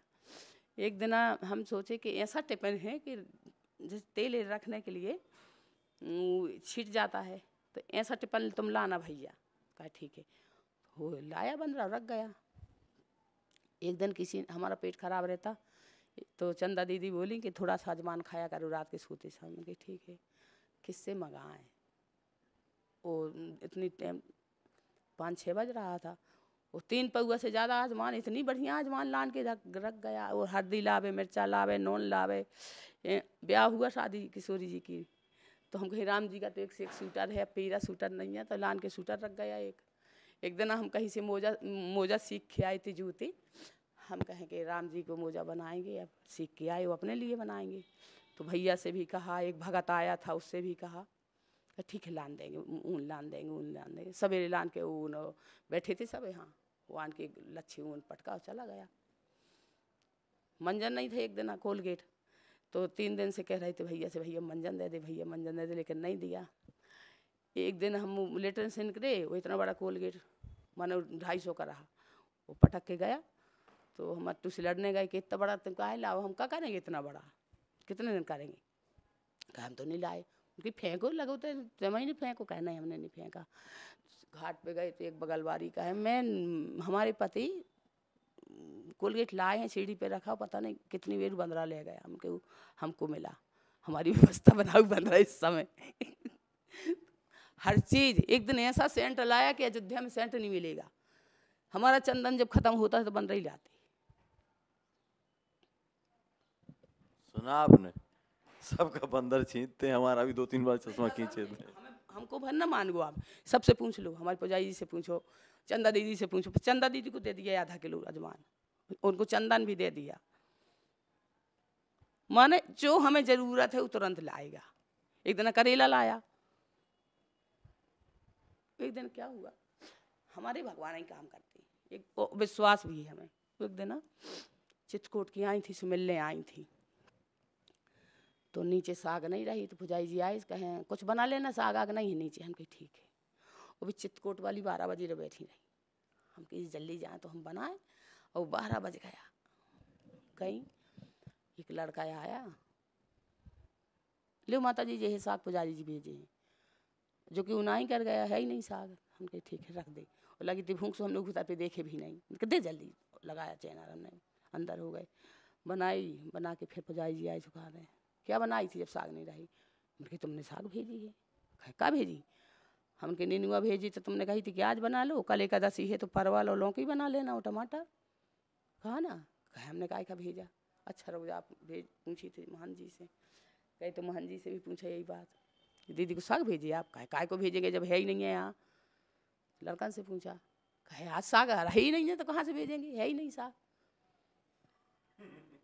एक दिन हम सोचे कि ऐसा टिफिन है कि जैसे तेल रखने के लिए छिट जाता है, तो ऐसा टिफिन तुम लाना भैया। कहा ठीक है, हो लाया, बंदरा रख गया। एक दिन किसी हमारा पेट खराब रहता, तो चंदा दीदी बोली कि थोड़ा सा अजमान खाया करो रात के सोते समय। कि ठीक है, किससे मंगाएं। वो इतनी टाइम 5-6 बज रहा था, वो 3 पौआ से ज़्यादा आजमान, इतनी बढ़िया आजमान लान के रख रख गया। और हल्दी लावे, मिर्चा लावे, नून लावे। ब्याह हुआ शादी किशोरी जी की, तो हम कहीं राम जी का तो एक से एक सूटर है, पीरा सूटर नहीं है, तो लान के सूटर रख गया। एक दिन हम कहीं से मोजा सीख के आए थे, जूती। हम कहें कि राम जी को मोजा बनाएंगे, अब सीख के आए, वो अपने लिए बनाएंगे। तो भैया से भी कहा, एक भगत आया था उससे भी कहा, ठीक है लान देंगे, ऊन लान देंगे, ऊन लान देंगे। सवेरे लान के ऊन बैठे थे सब यहाँ, वो आन के लच्छी ऊन पटका चला गया। मंजन नहीं थे एक दिन कोलगेट, तो 3 दिन से कह रहे थे भैया से, भैया मंजन दे दे, भैया मंजन दे दे, लेकिन नहीं दिया। एक दिन हम लेटन से निकले, वो इतना बड़ा कोलगेट मानो 250 का रहा, वो पटक के गया। तो हम अट्टू से लड़ने गए कि इतना बड़ा तुम काहे लाओ, हम क्या करेंगे इतना बड़ा, कितने दिन करेंगे। कहा हम तो नहीं लाए। उनकी फेंको लगो तो जमा ही नहीं फेंको, कहा नहीं हमने नहीं फेंका। घाट पे गए तो एक बगलवारी का है, मैं हमारे पति कोलगेट लाए हैं, सीढ़ी पे रखा, पता नहीं कितनी देर बंदरा ले गया, हमको मिला। हमारी व्यवस्था बनाऊ बंदरा इस समय हर चीज। एक दिन ऐसा सेंट लाया कि अयोध्या में सेंट नहीं मिलेगा। हमारा चंदन जब खत्म होता है तो बंदरा ही लाते। सुना आपने, सबका बंदर छींटते, हमारा भी 2-3 बार चश्मा खींचे थे। हमको भर ना मान गो, आप सबसे पूछ लो, हमारी पुजाई जी से पूछो, चंदा दीदी से पूछो। चंदा दीदी को दे दिया आधा किलो अजवान, उनको चंदन भी दे दिया। माने जो हमें जरूरत है वो तुरंत लाएगा। एक दिन करेला लाया। एक दिन क्या हुआ, हमारे भगवान ही काम करते हैं, एक विश्वास भी है हमें। एक दिन चित्रकूट की आई थी, सुमिलने आई थी, तो नीचे साग नहीं रही, तो पुजाई जी आए, कहें कुछ बना लेना, साग आग नहीं है नीचे। हम कहे ठीक है। वो भी चित्रकूट वाली 12 बजे रह बैठी रही। हम कहीं जल्दी जाए तो हम बनाए, और 12 बज गया। कहीं एक लड़का आया, लो माता जी ये साग पुजारी जी भेजे हैं, जो कि उनाई कर गया, है ही नहीं साग। हम कहे ठीक है रख दे। और लगी थी भूख से, हम लोग उतर पे देखे भी नहीं, दे जल्दी। लगाया चैनर, हमने अंदर हो गए, बनाई, बना के फिर पुजारी जी आए सुखा रहे। क्या बनाई थी जब साग नहीं रही। उनके तुमने साग भेजी है। क्या भेजी। हम उनके नीनुआ भेजी, तो तुमने कही थी कि आज बना लो, कल एकादशी है तो परवल और लौकी बना लेना और टमाटर। कहा ना, कहे हमने काय का भेजा। अच्छा रोज आप भेज पूछी थी मोहन जी से, कहे तो मोहन जी से भी पूछा यही बात, दीदी को साग भेजिए आप। कहे काय को भेजेंगे जब है ही नहीं है यहाँ। लड़कन से पूछा, कहे आज साग है ही नहीं है तो कहाँ से भेजेंगे, है ही नहीं साग।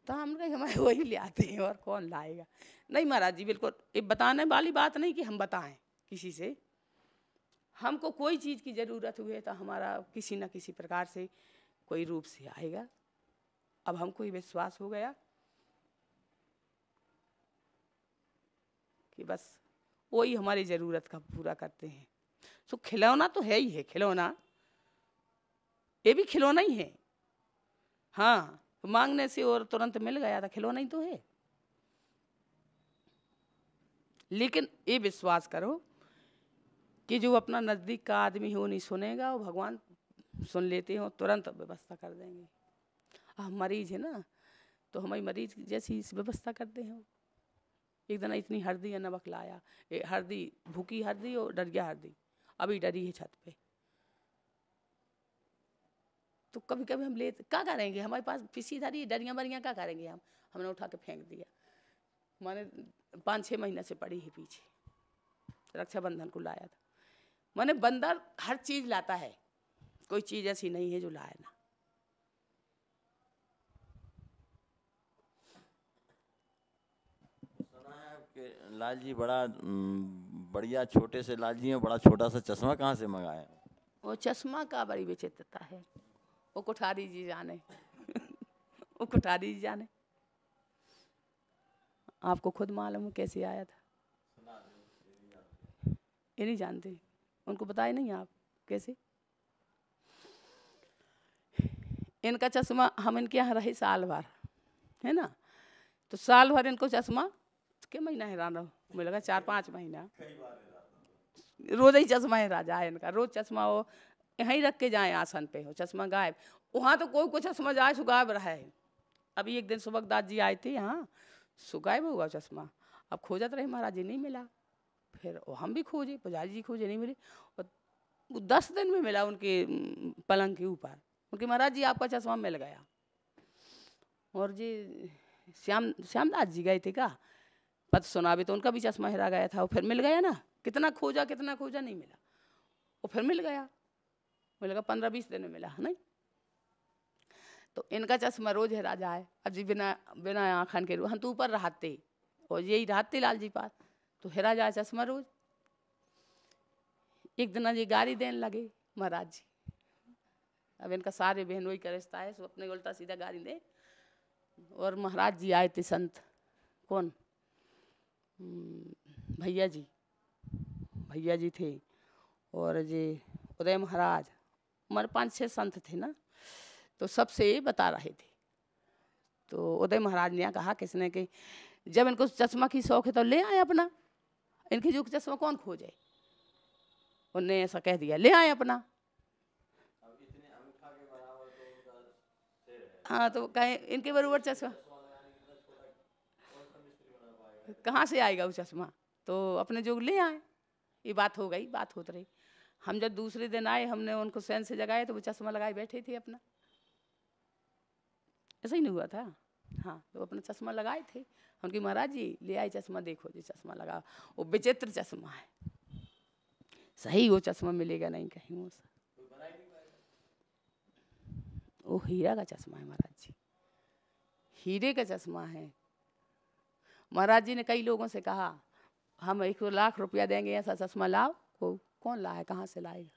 तो हम कहे हमारे वही ले आते हैं, और कौन लाएगा। नहीं महाराज जी, बिल्कुल ये बताने वाली बात नहीं कि हम बताएं किसी से। हमको कोई चीज़ की ज़रूरत हुए तो हमारा किसी न किसी प्रकार से कोई रूप से आएगा। अब हमको ये विश्वास हो गया कि बस वही हमारी ज़रूरत का पूरा करते हैं। सो खिलौना तो है ही है, खिलौना ये भी खिलौना ही है। हाँ, मांगने से और तुरंत मिल गया था, खिलौना ही तो है। लेकिन ये विश्वास करो कि जो अपना नज़दीक का आदमी हो नहीं सुनेगा, वो भगवान सुन लेते हो, तुरंत व्यवस्था कर देंगे। हम मरीज है ना, तो हमारी मरीज जैसी व्यवस्था करते हैं। एक दिन इतनी हल्दी या नमक लाया, हल्दी भूखी हल्दी और डरिया हल्दी, अभी डरी है छत पे। तो कभी कभी हम लेते, क्या करेंगे, हमारे पास पिसी धरी डरियाँ बरियाँ, क्या करेंगे हम। हमने उठा के फेंक दिया। माने 5-6 महीने से पड़ी है पीछे, रक्षाबंधन को लाया था। माने बंदर हर चीज लाता है, कोई चीज ऐसी नहीं है जो लाए ना। सुना है आपके लाल जी बड़ा बढ़िया, छोटे से लाल जी में बड़ा छोटा सा चश्मा कहाँ से मंगाए। वो चश्मा का बड़ी विचित्रता है, वो कोठारी जी जाने वो कोठारी जी जाने, आपको खुद मालूम है कैसे आया था। ये नहीं जानते, उनको बताए नहीं आप कैसे। इनका चश्मा हम इनके यहाँ रहे साल भर, है ना, तो साल भर इनको चश्मा क्या महीना है राना मिल गया, 4-5 महीना रोज ही चश्मा है राजा है इनका। रोज चश्मा वो यहीं रख के जाए आसन पे, हो चश्मा गायब। वहाँ तो कोई को चश्मा जाए सो गायब रहा है। अभी एक दिन सुबकदास जी आए थे यहाँ, सो गायब हुआ चश्मा। अब खोजत रहे महाराज जी, नहीं मिला। फिर हम भी खोजे, पुजारी जी खोजे, नहीं मिले। और वो 10 दिन में मिला उनके पलंग के ऊपर। उनके महाराज जी आपका चश्मा मिल गया। और जी श्यामदास जी गए थे का पत सुनावे, तो उनका भी चश्मा हेरा गया था, वो फिर मिल गया ना। कितना खोजा नहीं मिला, वो फिर मिल गया। मुझे लगा 15-20 दिन में मिला नहीं। तो इनका चश्मा रोज हेरा जाए। अब जी बिना बिना आँखन के हम तो ऊपर रहते और यही रहते लाल जी पास, तो हेरा जाए चश्मा रोज। एक दिन ये गाड़ी देने लगे महाराज जी। अब इनका सारे बहनोई का रिश्ता है, सो अपने उल्टा सीधा गाड़ी दे। और महाराज जी आए थे, संत कौन, भैया जी थे। और जी उदय महाराज, हमारे 5-6 संत थे ना, तो सबसे ये बता रहे थे। तो उदय महाराज ने कहा किसने कि जब इनको चश्मा की शौक है तो ले आए अपना, इनकी जो चश्मा कौन खोजे। उनने ऐसा कह दिया, ले आए अपना। हाँ, तो कहे इनके बराबर चश्मा कहाँ से आएगा वो चश्मा, तो अपने जो ले आए। ये बात हो गई, बात होती रही। हम जब दूसरे दिन आए, हमने उनको सैन से जगाए, तो वो चश्मा लगाए बैठे थे अपना। ऐसा ही नहीं हुआ था। हाँ, तो अपना चश्मा लगाए थे। उनकी महाराज जी ले आए चश्मा, देखो जी चश्मा लगा, वो विचित्र चश्मा है। सही वो चश्मा मिलेगा नहीं कहीं वो। वो हीरा का चश्मा है महाराज जी, हीरे का चश्मा है। महाराज जी ने कई लोगों से कहा हम 1 लाख रुपया देंगे ऐसा चश्मा लाओ, कौन लाए, कहाँ से लाएगा।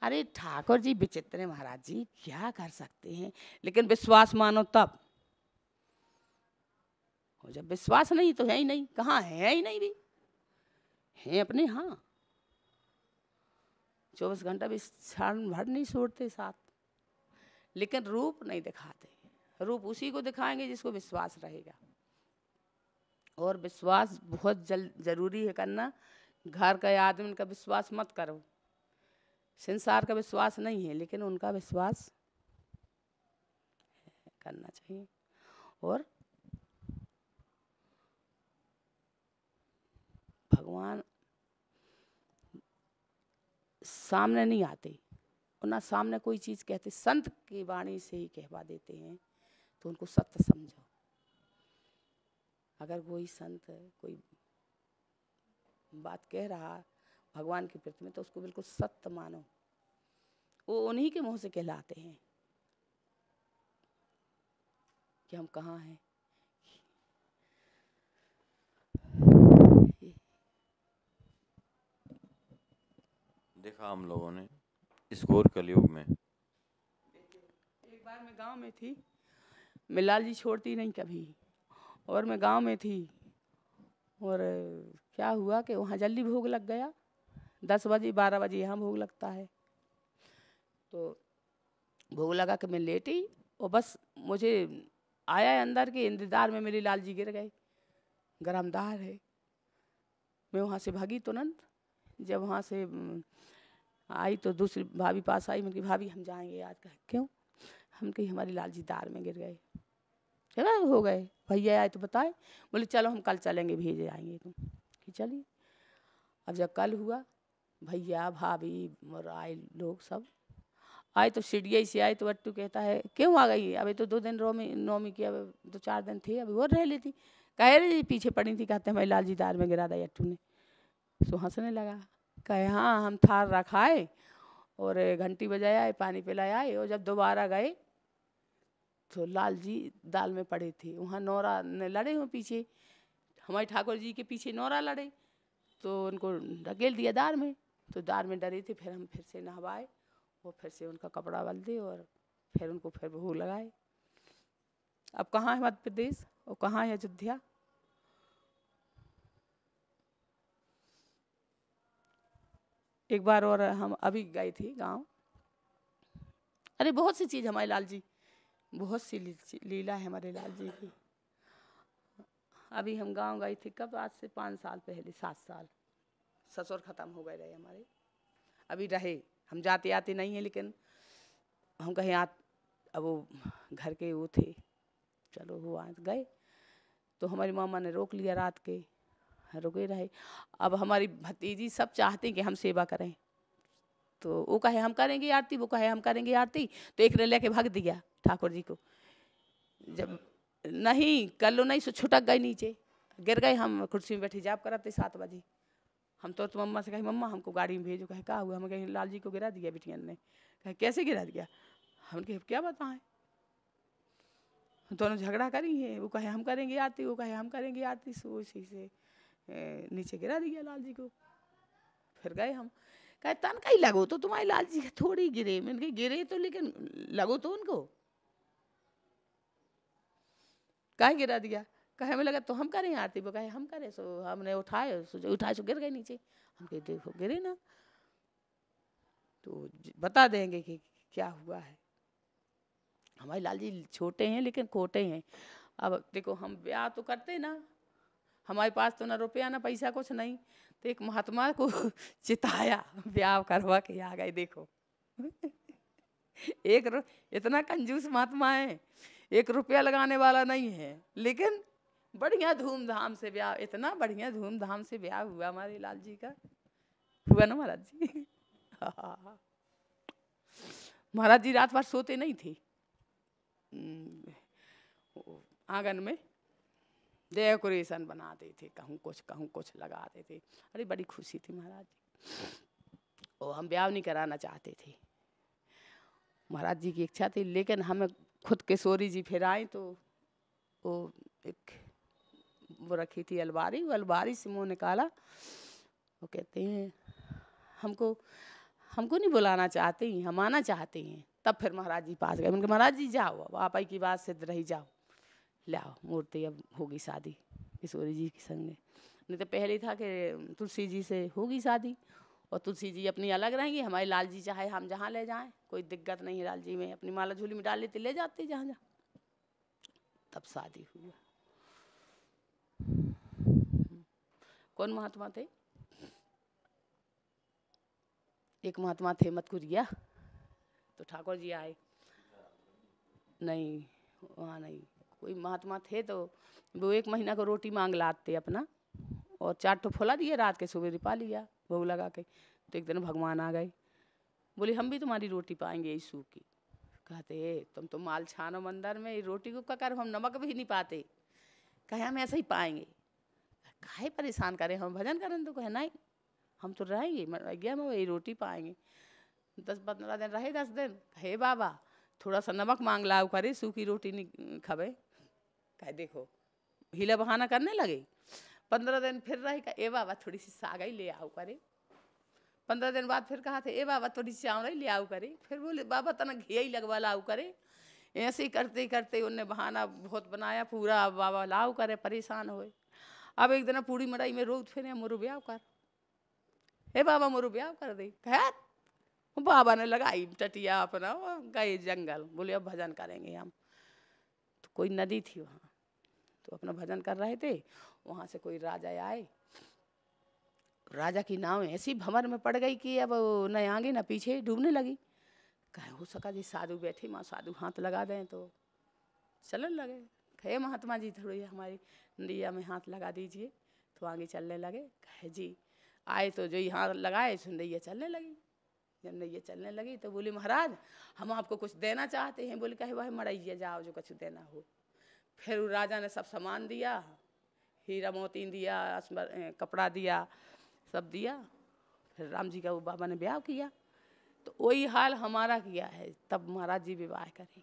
अरे ठाकुर जी विचित्र है महाराज जी, क्या कर सकते हैं, लेकिन विश्वास मानो तब। और जब विश्वास नहीं तो है ही नहीं, कहाँ है ही नहीं भी है अपने। हाँ, 24 घंटा भी क्षण भर नहीं छोड़ते साथ, लेकिन रूप नहीं दिखाते। रूप उसी को दिखाएंगे जिसको विश्वास रहेगा। और विश्वास बहुत जरूरी है करना। घर का आदमी का विश्वास मत करो, संसार का विश्वास नहीं है, लेकिन उनका विश्वास करना चाहिए। और भगवान सामने नहीं आते और ना सामने कोई चीज़ कहते, संत की वाणी से ही कहवा देते हैं, तो उनको सत्य समझो। अगर कोई संत कोई बात कह रहा भगवान के प्रति में, तो उसको बिल्कुल सत्य मानो। वो उन्हीं के मुंह से कहलाते हैं कि हम कहाँ हैं। देखा हम लोगों ने इस घोर कलयुग में। एक बार मैं गांव में थी, मिलाल जी छोड़ती नहीं कभी, और मैं गांव में थी। और क्या हुआ कि वहाँ जल्दी भोग लग गया, 10 बजे 12 बजे यहाँ भोग लगता है। तो भोग लगा कि मैं लेटी, और बस मुझे आया अंदर के इंतजार में मेरे लाल जी गिर गए, गरमदार है। मैं वहाँ से भागी तुरंत। जब वहाँ से आई तो दूसरी भाभी पास आई, मेरी भाभी हम जाएंगे आज। कहा क्यों, हम कही हमारी लाल जी दार में गिर गए। चला हो गए, भैया आए तो बताए, बोले चलो हम कल चलेंगे, भेजे आएंगे तुम। कि चलिए। अब जब कल हुआ, भैया भाभी और आए लोग सब आए, तो सीढ़िया से आए। तो अट्टू कहता है क्यों आ गई, अभी तो 2 दिन नौमी की, अब 2-4 दिन थे, अभी और रह लेती। कह रही पीछे पड़ी थी, कहते हमारी लाल जी दार में गिरा दी अट्टू ने। सो हंसने लगा, कहे हाँ हम थार रखाए और घंटी बजाया है, पानी पिलाया है। और जब दोबारा गए तो लाल जी दाल में पड़े थे। वहाँ नौरा ने लड़े हुए पीछे, हमारे ठाकुर जी के पीछे नौरा लड़े, तो उनको ढकेल दिया दार में। तो दार में डरे थे, फिर हम फिर से नहवाए और फिर से उनका कपड़ा बदले और फिर उनको फिर भोग लगाए। अब कहाँ है मध्य प्रदेश और कहाँ है अयोध्या। एक बार और हम अभी गए थे गांव। अरे बहुत सी चीज़ हमारे लाल जी, बहुत सी लीला है हमारे लाल जी की। अभी हम गांव गए थे, कब, आज से 5 साल पहले, 7 साल। ससुर खत्म हो गए रहे हमारे, अभी रहे, हम जाते आते नहीं हैं, लेकिन हम कहीं अब वो घर के वो थे, चलो वो आज गए। तो हमारी मामा ने रोक लिया रात के, रुके रहे। अब हमारी भतीजी सब चाहती कि हम सेवा करें, तो वो कहे हम करेंगे आरती, वो कहे हम करेंगे आरती, तो एक ने लेके भाग दिया ठाकुर जी को। जब नहीं कल नहीं सो छुटक गए नीचे, गिर गए। हम कुर्सी में बैठी जाप कराते 7 बजे। हम तो मम्मा से कहे मम्मा हमको गाड़ी में भेजो। कहे क्या हुआ? हम कहे लाल जी को गिरा दिया बिटियन ने। कहे कैसे गिरा दिया? हम कहे क्या बताएं, दोनों झगड़ा करी है। वो कहे हम करेंगे आरती, वो कहे हम करेंगे आरती। सो इसी से नीचे गिरा दिया लाल जी को। फिर गए हम, कहे तन का ही लगो तो तुम्हारे लाल जी थोड़ी गिरे। मैंने कहा गिरे तो लेकिन लगो तो उनको, काहे गिरा दिया? कहे हमें लगा तो हम करें आरती, वो कहे हम करें। सो हमने उठाए सो गिर गए नीचे। हम कहे देखो गिरे ना, तो बता देंगे कि क्या हुआ है। हमारे लाल जी छोटे हैं लेकिन खोटे हैं। अब देखो हम ब्याह तो करते ना, हमारे पास तो ना रुपया ना पैसा कुछ नहीं, तो एक महात्मा को चिताया, ब्याह करवा के आ गए। देखो इतना कंजूस महात्मा है, 1 रुपया लगाने वाला नहीं है, लेकिन बढ़िया धूमधाम से ब्याह, इतना बढ़िया धूमधाम से ब्याह हुआ हमारे लाल जी का। हुआ ना महाराज जी? महाराज जी रात भर सोते नहीं थे, आंगन में डेकोरेशन बनाते थे, कहूँ कुछ लगाते थे। अरे बड़ी खुशी थी महाराज जी। और हम ब्याह नहीं कराना चाहते थे, महाराज जी की इच्छा थी, लेकिन हमें खुद किशोरी जी फिर आई तो वो एक वो रखी थी अलमारी, वो अलमारी से मुँह निकाला। वो कहते हैं हमको नहीं बुलाना चाहते हैं, हम आना चाहते हैं। तब फिर महाराज जी पास गए, उनके महाराज जी जाओ, अब आप ही की बात सिद्ध रही, जाओ लाओ मूर्ति, अब होगी शादी किशोरी जी के संग। नहीं तो पहले था कि तुलसी जी से होगी शादी, और तुलसी जी अपनी अलग रहेंगी, हमारे लाल जी चाहे हम जहाँ ले जाएं कोई दिक्कत नहीं है। लाल जी में अपनी माला झोली में डाल लेते, ले जाते जहाँ जहाँ। तब शादी हुई। कौन महात्मा थे? एक महात्मा थे मतकुरिया, तो ठाकुर जी आए नहीं, वहाँ नहीं, कोई महात्मा थे, तो वो 1 महीना को रोटी मांग लाते अपना, और 4 ठो फुला दिए, रात के सुबह रिपा लिया भोग लगा के। तो एक दिन भगवान आ गए, बोले हम भी तुम्हारी रोटी पाएंगे यीशु की। कहते तुम तो माल छानो मंदिर में, रोटी को क्या करो, हम नमक भी नहीं पाते। कहे हम ऐसे ही पाएंगे, काहे परेशान करें, हम भजन करें। तो कहे नहीं, हम तो रहेंगे गया में वही रोटी पाएंगे। 10-15 दिन रहे, 10 दिन हे बाबा थोड़ा सा नमक मांग लाओ करे, सूखी रोटी नहीं खावे। कहे देखो हीला बहाना करने लगे। 15 दिन फिर रहे, कहे ए बाबा थोड़ी सी सागई ले आओ करे। 15 दिन बाद फिर कहा थे ए बाबा थोड़ी सी चावल ले आओ करे। फिर बोले बाबा तना घी ही लगवा लाओ करे। ऐसे ही करते करते उनने बहाना बहुत बनाया पूरा, अब बाबा लाओ करे, परेशान हुए। अब एक दिन पूरी मड़ाई में रोज फिर मोरू ब्याह कर, हे बाबा मोरू ब्याह कर दे। कहा बाबा ने लगाई टटिया अपना, गए जंगल, बोले अब भजन करेंगे हम। तो कोई नदी थी वहाँ, तो अपना भजन कर रहे थे। वहाँ से कोई राजा आए, राजा की नाव ऐसी भंवर में पड़ गई कि अब न आगे न पीछे डूबने लगी। कहे हो सका जी साधु बैठे, माँ साधु हाथ लगा दें तो चलने लगे। कहे महात्मा जी थोड़ी हमारी नैया में हाथ लगा दीजिए, तो आगे चलने लगे। कहे जी आए तो जो ही हाथ लगाए सो नैया चलने लगी। जब नैया चलने लगी तो बोले महाराज हम आपको कुछ देना चाहते हैं। बोले कहे वह मड़ैया जाओ जो कुछ देना हो। फिर राजा ने सब सामान दिया, हीरा मोती दिया, कपड़ा दिया, सब दिया। फिर राम जी का वो बाबा ने ब्याह किया। तो वही हाल हमारा किया है। तब महाराज जी विवाह करें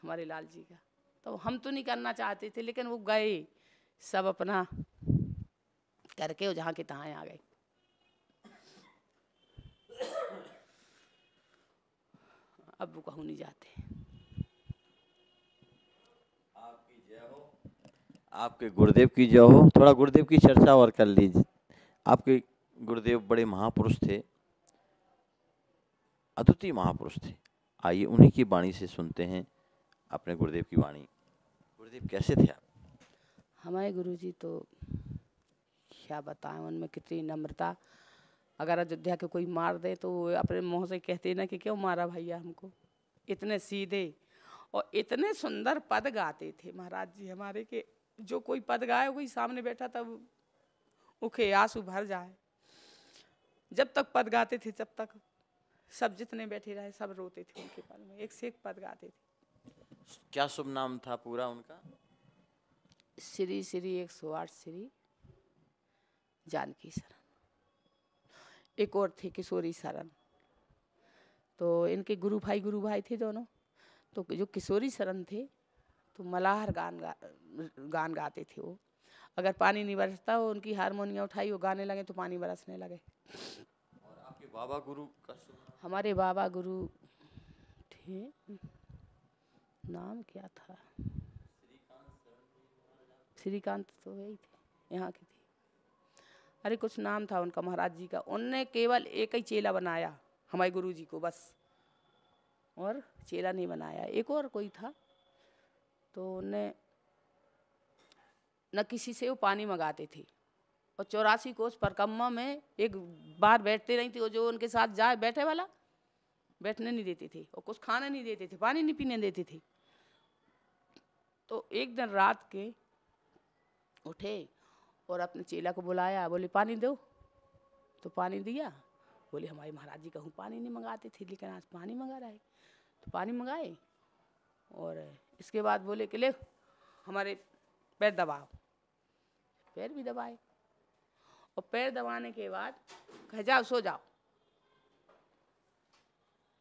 हमारे लाल जी का। तो हम तो नहीं करना चाहते थे, लेकिन वो गए सब अपना करके, वो जहाँ के तहाँ आ गए। अब वो कहूँ नहीं जाते। आपकी जय हो, आपके गुरुदेव की जय हो। थोड़ा गुरुदेव की चर्चा और कर लीजिए। आपके गुरुदेव बड़े महापुरुष थे, अद्वितीय महापुरुष थे। आइए उन्हीं की वाणी से सुनते हैं अपने गुरुदेव की वाणी। गुरुदेव कैसे थे आप? हमारे गुरुजी तो क्या बताएं, उनमें कितनी नम्रता। अगर अयोध्या के कोई मार दे तो वो अपने मुँह से कहते ना कि क्यों मारा भैया हमको। इतने सीधे और इतने सुंदर पद गाते थे महाराज जी हमारे के, जो कोई पद गाए कोई सामने बैठा तब उखे आंसू भर जाए। जब तक पद गाते थे तब तक सब जितने बैठे रहे सब रोते थे उनके पद में, एक से एक पद गाते थे। क्या शुभ नाम था पूरा उनका? श्री श्री 108 श्री जानकी शरण। एक और थे किशोरी शरण। तो इनके गुरु भाई थे दोनों। तो जो किशोरी शरण थे तो मलाहर गान गाते थे वो। अगर पानी नहीं बरसता वो उनकी हारमोनियम उठाई वो गाने लगे तो पानी बरसने लगे। और आपके बाबा गुरु का शुभ नाम? हमारे बाबा गुरु थे, नाम क्या था? श्रीकांत तो वही थे, यहाँ के थे। अरे कुछ नाम था उनका महाराज जी का। उनने केवल एक ही चेला बनाया हमारे गुरु जी को बस, और चेला नहीं बनाया। एक और कोई था तो उनने न किसी से वो पानी मंगाते थे। और 84 कोस परिक्रमा में एक बार बैठते नहीं थे, वो जो उनके साथ जाए बैठे वाला बैठने नहीं देते थे, और कुछ खाने नहीं देते थे, पानी नहीं पीने देते थे। तो एक दिन रात के उठे और अपने चेला को बुलाया, बोले पानी दो। तो पानी दिया। बोले हमारे महाराज जी कहूँ पानी नहीं मंगाते थे लेकिन आज पानी मंगा रहा है। तो पानी मंगाए और इसके बाद बोले कि ले हमारे पैर दबाओ। पैर भी दबाए और पैर दबाने के बाद कहे जाओ सो जाओ,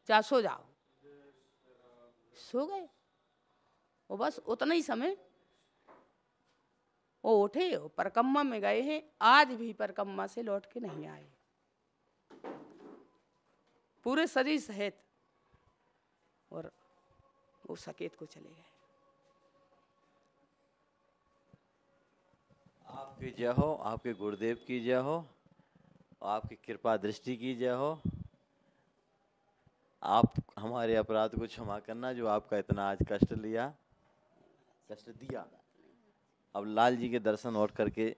जा सो जाओ। सो गए। वो बस उतना ही समय वो उठे, परिक्रमा में गए हैं, आज भी परिक्रमा से लौट के नहीं आए पूरे शरीर सहित। और वो सकेत को चले गए। आपकी जय हो, आपके गुरुदेव की जय हो, आपकी कृपा दृष्टि की जय हो। आप हमारे अपराध को क्षमा करना जो आपका इतना आज कष्ट दिया। अब लाल जी के दर्शन और करके